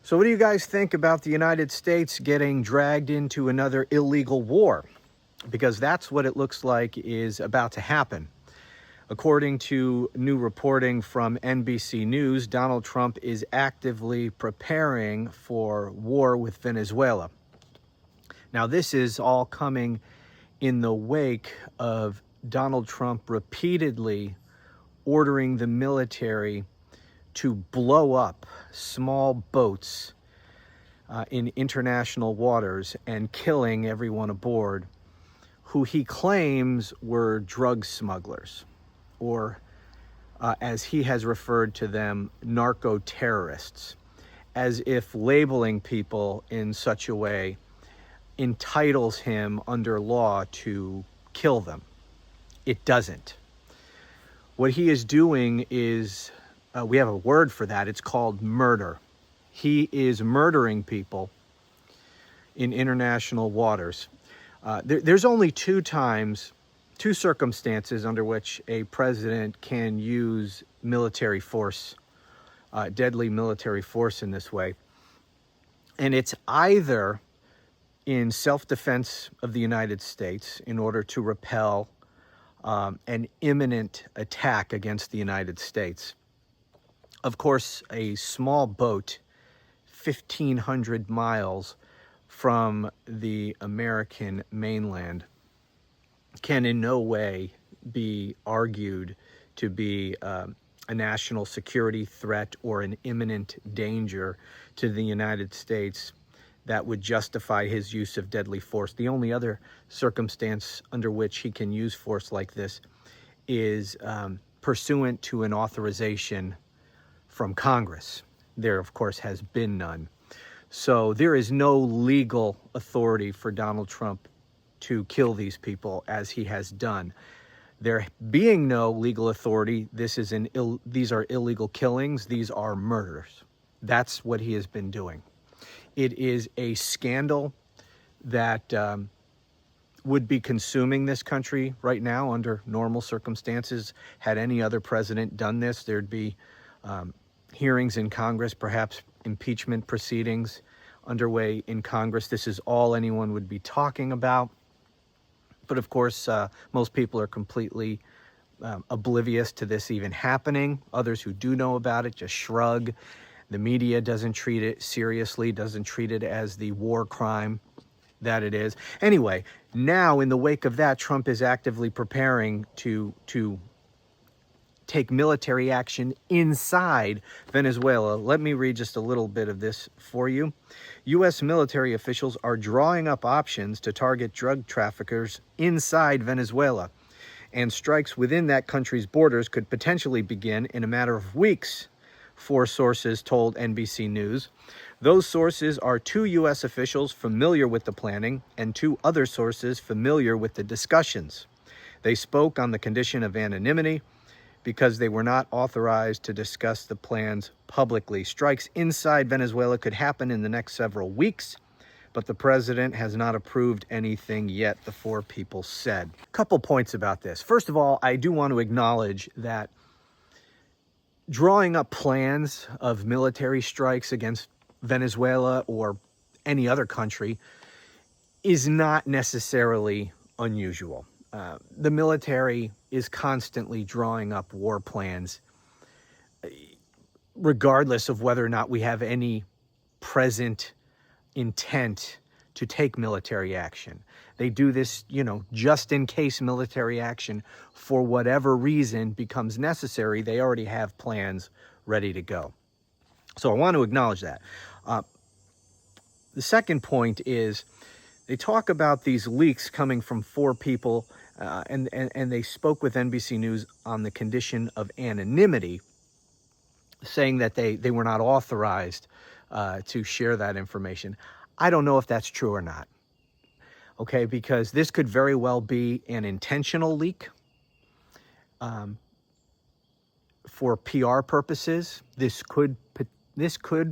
So what do you guys think about the United States getting dragged into another illegal war? Because that's what it looks like is about to happen. According to new reporting from NBC News, Donald Trump is actively preparing for war with Venezuela. Now, this is all coming in the wake of Donald Trump repeatedly ordering the military to blow up small boats in international waters and killing everyone aboard who he claims were drug smugglers, or as he has referred to them, narco-terrorists, as if labeling people in such a way entitles him under law to kill them. It doesn't. What he is doing is, we have a word for that, it's called murder. He is murdering people in international waters. There's only two circumstances under which a president can use military force, deadly military force in this way. And it's either in self-defense of the United States in order to repel an imminent attack against the United States. Of course, a small boat 1,500 miles from the American mainland can in no way be argued to be a national security threat or an imminent danger to the United States that would justify his use of deadly force. The only other circumstance under which he can use force like this is pursuant to an authorization from Congress. There, of course, has been none. So there is no legal authority for Donald Trump to kill these people as he has done. There being no legal authority, these are illegal killings, these are murders. That's what he has been doing. It is a scandal that would be consuming this country right now under normal circumstances. Had any other president done this, there'd be hearings in Congress, perhaps impeachment proceedings underway in Congress. This is all anyone would be talking about. But of course, most people are completely oblivious to this even happening. Others who do know about it just shrug. The media doesn't treat it seriously, doesn't treat it as the war crime that it is. Anyway, now in the wake of that, Trump is actively preparing to take military action inside Venezuela. Let me read just a little bit of this for you. U.S. military officials are drawing up options to target drug traffickers inside Venezuela, and strikes within that country's borders could potentially begin in a matter of weeks, 4 sources told NBC News. Those sources are 2 U.S. officials familiar with the planning and 2 other sources familiar with the discussions. They spoke on the condition of anonymity because they were not authorized to discuss the plans publicly. Strikes inside Venezuela could happen in the next several weeks, but the president has not approved anything yet, the 4 people said. A couple points about this. First of all, I do want to acknowledge that drawing up plans of military strikes against Venezuela or any other country is not necessarily unusual. The military is constantly drawing up war plans, regardless of whether or not we have any present intent to take military action. They do this, just in case military action, for whatever reason, becomes necessary. They already have plans ready to go. So I want to acknowledge that. The second point is they talk about these leaks coming from 4 people, and they spoke with NBC News on the condition of anonymity, saying that they were not authorized to share that information. I don't know if that's true or not, okay, because this could very well be an intentional leak for PR purposes. This could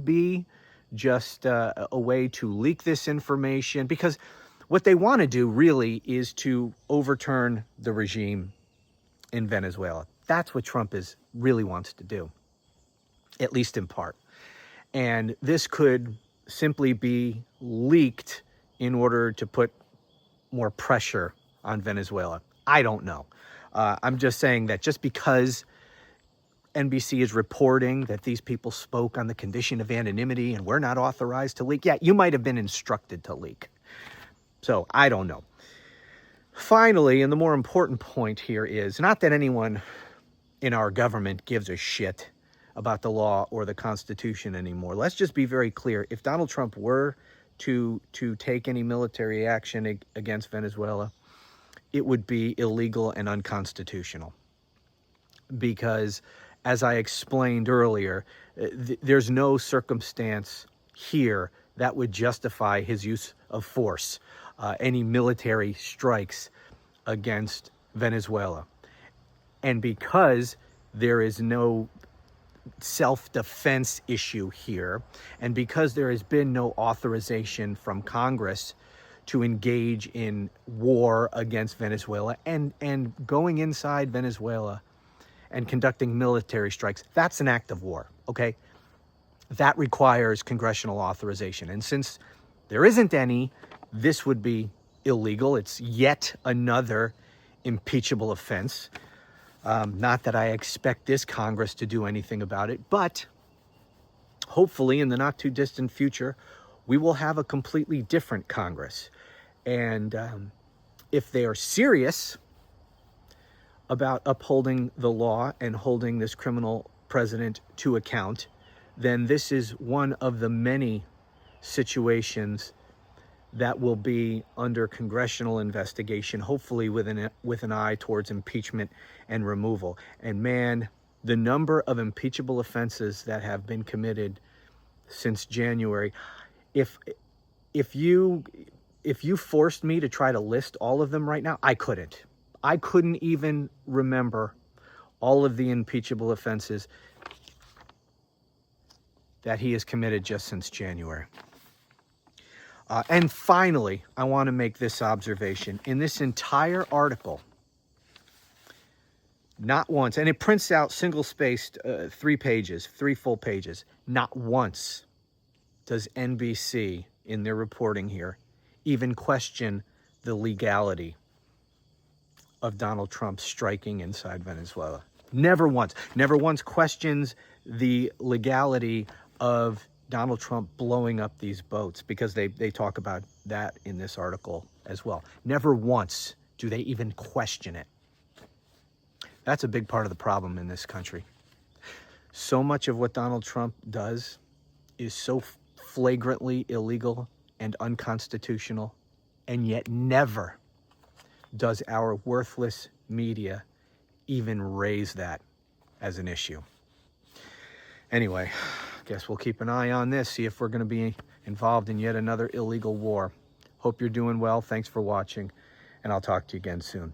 be just a way to leak this information, because what they want to do really is to overturn the regime in Venezuela. That's what Trump really wants to do, at least in part. And this could simply be leaked in order to put more pressure on Venezuela. I don't know. I'm just saying that just because NBC is reporting that these people spoke on the condition of anonymity and we're not authorized to leak, yeah, you might have been instructed to leak. So I don't know. Finally, and the more important point here is not that anyone in our government gives a shit about the law or the Constitution anymore. Let's just be very clear. If Donald Trump were to take any military action against Venezuela, it would be illegal and unconstitutional. Because, as I explained earlier, there's no circumstance here that would justify his use of force, any military strikes against Venezuela. And because there is no self-defense issue here, and because there has been no authorization from Congress to engage in war against Venezuela and going inside Venezuela and conducting military strikes, that's an act of war, okay? That requires congressional authorization. And since there isn't any, this would be illegal. It's yet another impeachable offense. Not that I expect this Congress to do anything about it, but hopefully in the not too distant future, we will have a completely different Congress. And if they are serious about upholding the law and holding this criminal president to account, then this is one of the many situations that will be under congressional investigation, hopefully with an eye towards impeachment and removal. And man, the number of impeachable offenses that have been committed since January, if you forced me to try to list all of them right now, I couldn't. I couldn't even remember all of the impeachable offenses that he has committed just since January. And finally, I want to make this observation. In this entire article, not once, and it prints out single-spaced 3 pages, 3 full pages, not once does NBC, in their reporting here, even question the legality of Donald Trump striking inside Venezuela. Never once. Never once questions the legality of Donald Trump blowing up these boats, because they talk about that in this article as well. Never once do they even question it. That's a big part of the problem in this country. So much of what Donald Trump does is so flagrantly illegal and unconstitutional, and yet never does our worthless media even raise that as an issue. Anyway, I guess we'll keep an eye on this, see if we're going to be involved in yet another illegal war. Hope you're doing well. Thanks for watching, and I'll talk to you again soon.